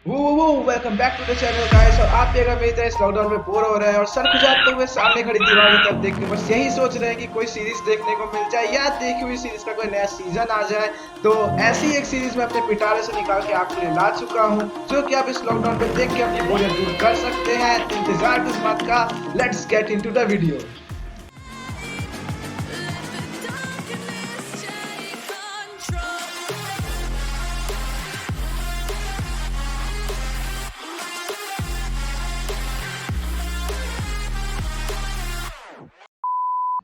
वो welcome back to the channel guys. और आप देख रहे हैं मेरी तरह इस लॉकडाउन में बोर हो रहे हैं और सर खुजाते हुए सामने खड़ी दीवार की तरफ देख के बस यही सोच रहे हैं कि कोई सीरीज देखने को मिल जाए या देखी हुई सीरीज का कोई नया सीजन आ जाए। तो ऐसी एक सीरीज में अपने पिटारे से निकाल के आपके लिए ला चुका हूँ जो कि आप इस लॉकडाउन में देख के अपनी बोरियत दूर कर सकते हैं। इंतजार किस बात का, let's get into the video.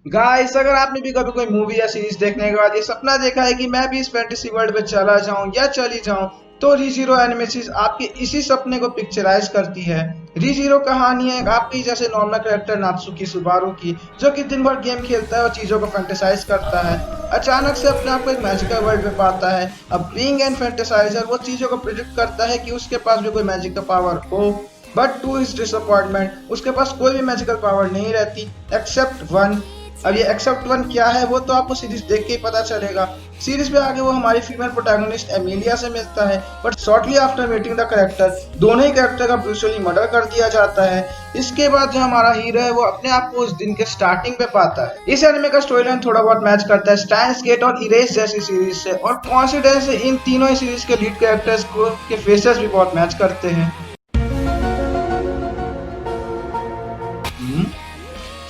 Guys, अगर आपने भी कभी कोई मूवी या सीरीज देखने के बाद ये सपना देखा है कि मैं भी इस फैंटेसी वर्ल्ड में चला जाऊं या चली जाऊं, तो रीजीरो एनिमेसिस आपके इसी सपने को पिक्चराइज करती है। रीजीरो कहानी है एक आपके जैसे नॉर्मल कैरेक्टर नात्सुकी सुबारू की, जो कि दिन भर गेम खेलता है और चीजों को फैंटेसाइज करता है। अचानक से अपने आप को एक मैजिकल वर्ल्ड में पाता है। अब बीइंग एन फैंटेसाइजर वो चीजों को प्रिडिक्ट करता है कि उसके पास भी कोई मैजिक का पावर हो, बट टू हिज डिसअपॉइंटमेंट उसके पास कोई भी मैजिकल पावर नहीं रहती एक्सेप्ट वन। अब ये एक्सेप्ट वन क्या है वो तो आपको सीरीज देख के ही पता चलेगा। सीरीज में आगे वो हमारी फीमेल प्रोटैगनिस्ट एमिलिया से मिलता है, but shortly after meeting the character दोनों ही कैरेक्टर का ब्रूटली मर्डर कर दिया जाता है। इसके बाद जो हमारा हीरो है वो अपने आप को उस दिन के स्टार्टिंग पे पाता है। इस एनिमे का स्टोरी लाइन थोड़ा बहुत मैच करता है स्टाइन्स गेट और इरेज जैसी सीरीज से, और कॉन्सिडेंस से इन तीनों ही सीरीज के लीड कैरेक्टर्स को के फेसेस भी बहुत मैच करते हैं।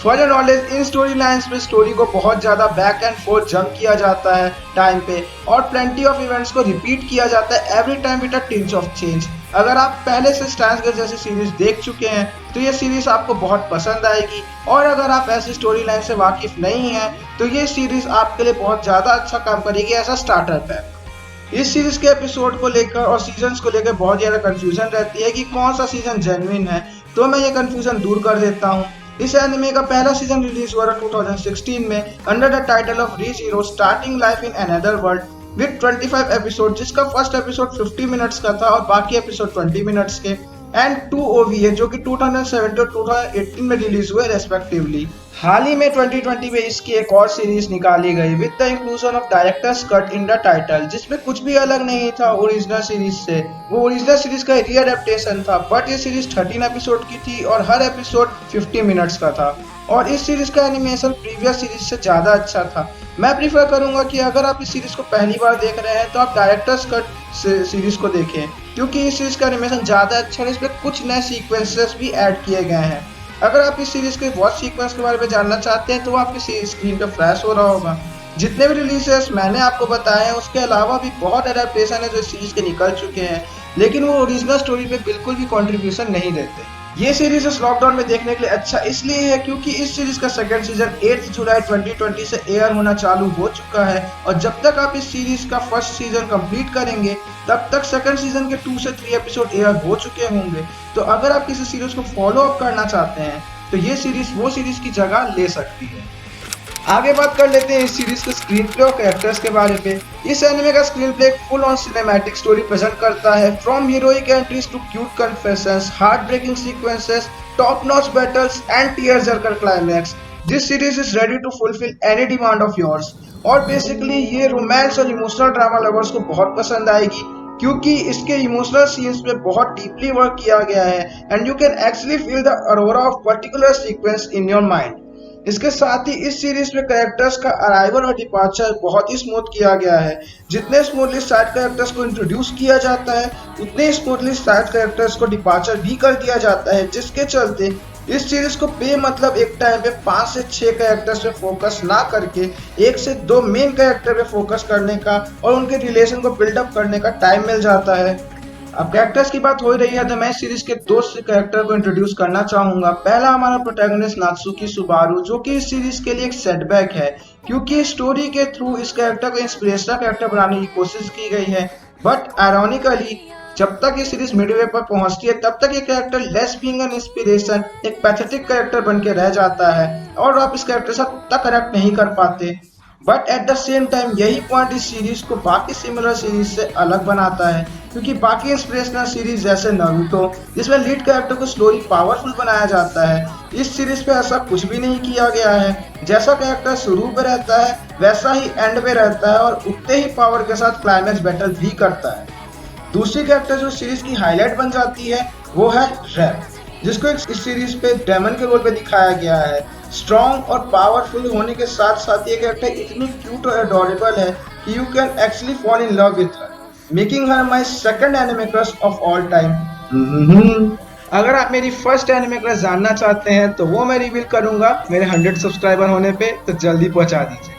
For your knowledge, in story lines में स्टोरी को बहुत ज्यादा बैक एंड फोर्थ जंप किया जाता है टाइम पे, और प्लेंटी ऑफ इवेंट्स को रिपीट किया जाता है every time with a tinge of change. अगर आप पहले से स्टाइन्स गेट जैसी सीरीज देख चुके हैं तो ये सीरीज आपको बहुत पसंद आएगी, और अगर आप ऐसी स्टोरी लाइन से वाकिफ नहीं हैं तो ये सीरीज आपके लिए बहुत ज्यादा अच्छा काम करेगी एज अ स्टार्टर पैक। इस सीरीज के एपिसोड को लेकर और सीजन्स को लेकर बहुत ज्यादा कंफ्यूजन रहती है कि कौन सा सीजन जेन्युइन है, तो मैं ये कंफ्यूजन दूर कर देता हूँ। इस एनिमे का पहला सीजन रिलीज हुआ था 2016 में under the title of Re Zero starting life in another world with 25 episode, जिसका फर्स्ट एपिसोड 50 मिनट्स का था और बाकी एपिसोड 20 मिनट्स के, एंड 2 OVA जो कि 2017 और 2018 में रिलीज हुए रेस्पेक्टिवली। हाल ही में 2020 में इसकी एक और सीरीज निकाली गई with the inclusion of directors cut in the title, जिसमें कुछ भी अलग नहीं था ओरिजिनल सीरीज से। वो ओरिजिनल सीरीज का रीअडेप्टेशन था, बट ये सीरीज 13 एपिसोड की थी और हर एपिसोड 50 मिनट्स का था, और इस सीरीज का एनिमेशन प्रीवियस सीरीज से ज्यादा अच्छा था। मैं प्रीफर करूंगा कि अगर आप इस सीरीज को पहली बार देख रहे हैं तो आप डायरेक्टर्स कट सीरीज को देखें, क्योंकि इस सीरीज का एनिमेशन ज्यादा अच्छा है। इसमें कुछ नए सीक्वेंसेस भी ऐड किए गए हैं। अगर आप इस सीरीज के वॉच सीक्वेंस के बारे में जानना चाहते हैं तो वो आपकी स्क्रीन पे फ्लैश हो रहा होगा। जितने भी रिलीजेस मैंने आपको बताए हैं उसके अलावा भी बहुत एडेप्टेशन है जो इस सीरीज के निकल चुके हैं, लेकिन वो ओरिजिनल स्टोरी पे बिल्कुल भी कंट्रीब्यूशन नहीं देते। ये सीरीज इस लॉकडाउन में देखने के लिए अच्छा इसलिए है क्योंकि इस सीरीज का सेकंड सीजन 8 जुलाई 2020 से एयर होना चालू हो चुका है, और जब तक आप इस सीरीज का फर्स्ट सीजन कंप्लीट करेंगे तब तक सेकंड सीजन के 2 से 3 एपिसोड एयर हो चुके होंगे। तो अगर आप किसी सीरीज को फॉलो अप करना चाहते हैं तो ये सीरीज वो सीरीज की जगह ले सकती है। आगे बात कर लेते हैं इस सीरीज के स्क्रीन प्ले और कैरेक्टर्स के बारे में। इस एनिमे का screen play full on cinematic story present करता है, from heroic entries to cute confessions, heartbreaking sequences, top notch battles and tear jerker climax. This series is ready to fulfil any demand of yours. और basically ये romance और emotional drama lovers को बहुत पसंद आएगी, क्योंकि इसके emotional scenes पे बहुत डीपली वर्क किया गया है, and you can actually feel the Arora of particular sequence in your mind. इसके साथ ही इस सीरीज में कैरेक्टर्स का अराइवल और डिपार्चर बहुत ही स्मूथ किया गया है। जितने स्मूथली साइड कैरेक्टर्स को इंट्रोड्यूस किया जाता है उतने स्मूथली साइड कैरेक्टर्स को डिपार्चर भी कर दिया जाता है, जिसके चलते इस सीरीज को मतलब एक टाइम पे 5 से 6 कैरेक्टर्स पे फोकस ना करके 1 से 2 मेन कैरेक्टर पे फोकस करने का और उनके रिलेशन को बिल्डअप करने का टाइम मिल जाता है। अब कैरेक्टर्स की बात हो रही है तो मैं सीरीज के 2 कैरेक्टर को इंट्रोड्यूस करना चाहूंगा। पहला हमारा प्रोटैगनिस्ट नात्सुकी सुबारू, जो कि इस सीरीज के लिए एक सेटबैक है, क्योंकि स्टोरी के थ्रू इस कैरेक्टर को इंस्पिरेशनल कैरेक्टर बनाने की कोशिश की गई है, बट आयरॉनिकली जब तक ये सीरीज मिडवे पर पहुंचती है तब तक ये character less being an inspiration एक पैथेटिक कैरेक्टर बन के रह जाता है, और आप इस कैरेक्टर से उतना कनेक्ट नहीं कर पाते। But at the same time यही पॉइंट इस सीरीज को बाकी सिमिलर सीरीज से अलग बनाता है, क्योंकि बाकी इंस्पिरेशनल सीरीज जैसे नारुतो जिसमें लीड कैरेक्टर को स्लोली पावरफुल बनाया जाता है, इस सीरीज पे ऐसा कुछ भी नहीं किया गया है। जैसा कैरेक्टर शुरू में रहता है वैसा ही एंड में रहता है, और उतने ही पावर के साथ क्लाइमैक्स बैटल भी करता है। दूसरी कैरेक्टर जो सीरीज की हाईलाइट बन जाती है वो है रैप, जिसको इस सीरीज पे डेमन के रोल पे दिखाया गया है। स्ट्रॉन्ग और पावरफुल होने के साथ साथ ये कैरेक्टर इतनी क्यूट और एडोरेबल है कि you can actually fall in love with her, making her my second anime crush of all time. अगर आप मेरी फर्स्ट एनिमे क्रश जानना चाहते हैं तो वो मैं रिवील करूंगा मेरे 100 सब्सक्राइबर होने पे, तो जल्दी पहुंचा दीजिए।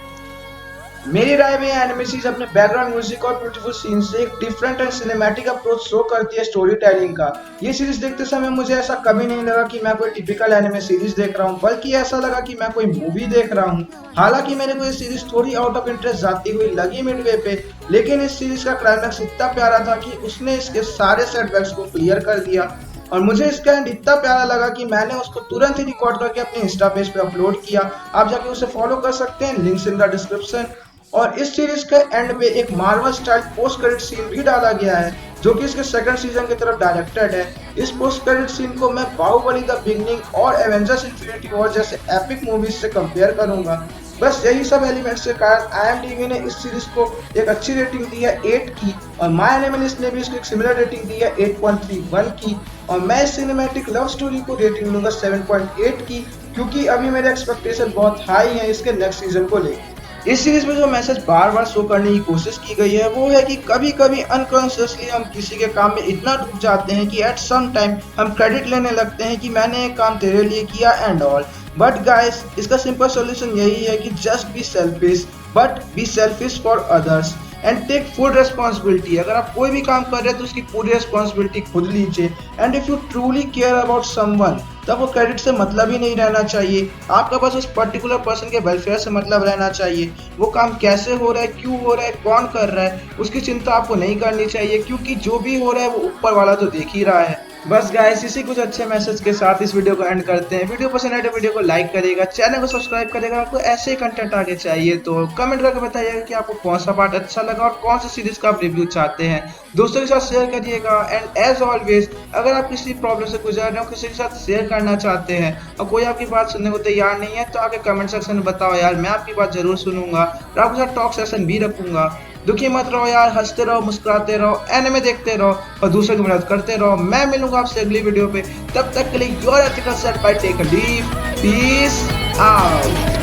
मेरी राय में एनिमे सीरीज अपने बैकग्राउंड म्यूजिक और ब्यूटीफुल सीन से एक different and cinematic approach show करती है स्टोरी टेलिंग का। ये सीरीज देखते समय मुझे ऐसा कभी नहीं लगा कि मैं कोई टिपिकल एनिमे सीरीज देख रहा हूँ, बल्कि ऐसा लगा कि मैं कोई मूवी देख रहा हूँ। हालांकि मेरे को ये सीरीज थोड़ी आउट ऑफ इंटरेस्ट जाती हुई लगी मिडवे पे, लेकिन इस सीरीज का क्लाइमैक्स इतना प्यारा था कि उसने इसके सारे सेटबैक्स को क्लियर कर दिया और मुझे इसका एंड इतना प्यारा लगा कि मैंने उसको तुरंत ही रिकॉर्ड करके अपने इंस्टा पेज पे अपलोड किया। आप जाके उसे फॉलो कर सकते हैं, लिंक्स इन द डिस्क्रिप्शन। और इस सीरीज के एंड पे एक Marvel style post credit scene भी डाला गया है जो कि इसके सेकंड सीजन की तरफ डायरेक्टेड है। इस पोस्ट क्रेडिट सीन को मैं बाहुबली द बिगनिंग और एवेंजर्स इन्फिनिटी वॉर जैसे एपिक मूवीज से कंपेयर करूंगा। बस यही सब एलिमेंट्स के कारण IMDb ने इस सीरीज को एक अच्छी रेटिंग दी है 8 की, और माय एनिमे लिस्ट ने भी इसको एक सिमिलर रेटिंग दी है 8.31 की, और मैं इस सिनेमैटिक लव स्टोरी को रेटिंग दूंगा 7.8 की, क्योंकि अभी मेरे एक्सपेक्टेशन बहुत हाई है इसके नेक्स्ट सीजन को लेकर। इस सीरीज में जो मैसेज बार बार शो करने की कोशिश की गई है वो है कि कभी कभी अनकॉन्शियसली हम किसी के काम में इतना डूब जाते हैं कि एट सम टाइम हम क्रेडिट लेने लगते हैं कि मैंने एक काम तेरे लिए किया एंड ऑल। बट गाइस, इसका सिंपल सॉल्यूशन यही है कि just be selfish, but be selfish for others and take full responsibility. अगर आप कोई भी काम कर रहे हैं तो उसकी पूरी रेस्पॉन्सिबिलिटी खुद लीजिए। And if you truly care about someone, तब वो क्रेडिट से मतलब ही नहीं रहना चाहिए। आपका बस उस पर्टिकुलर पर्सन के वेलफेयर से मतलब रहना चाहिए। वो काम कैसे हो रहा है, क्यों हो रहा है, कौन कर रहा है, उसकी चिंता आपको नहीं करनी चाहिए, क्योंकि जो भी हो रहा है वो ऊपर वाला तो देख ही रहा है। बस गाइस, इसी कुछ अच्छे मैसेज के साथ इस वीडियो को एंड करते हैं। वीडियो पसंद आए तो वीडियो को लाइक करेगा, चैनल को सब्सक्राइब करेगा। आपको ऐसे ही कंटेंट आगे चाहिए तो कमेंट करके बताइएगा कि आपको कौन सा पार्ट अच्छा लगा और कौन सी सीरीज का आप रिव्यू चाहते हैं। दोस्तों के साथ शेयर करिएगा। एंड एज ऑलवेज, अगर आप किसी प्रॉब्लम से गुजर रहे हो, किसी के साथ शेयर करना चाहते हैं और कोई आपकी बात सुनने को तैयार नहीं है, तो आगे कमेंट सेक्शन में बताओ यार, मैं आपकी बात जरूर सुनूंगा और आपके साथ टॉक सेशन भी रखूंगा। दुखी मत रहो यार, हंसते रहो, मुस्कुराते रहो, एनिमे देखते रहो और दूसरों की मदद करते रहो। मैं मिलूंगा आपसे अगली वीडियो पे, तब तक के लिए your ethical set by take a leave, peace out.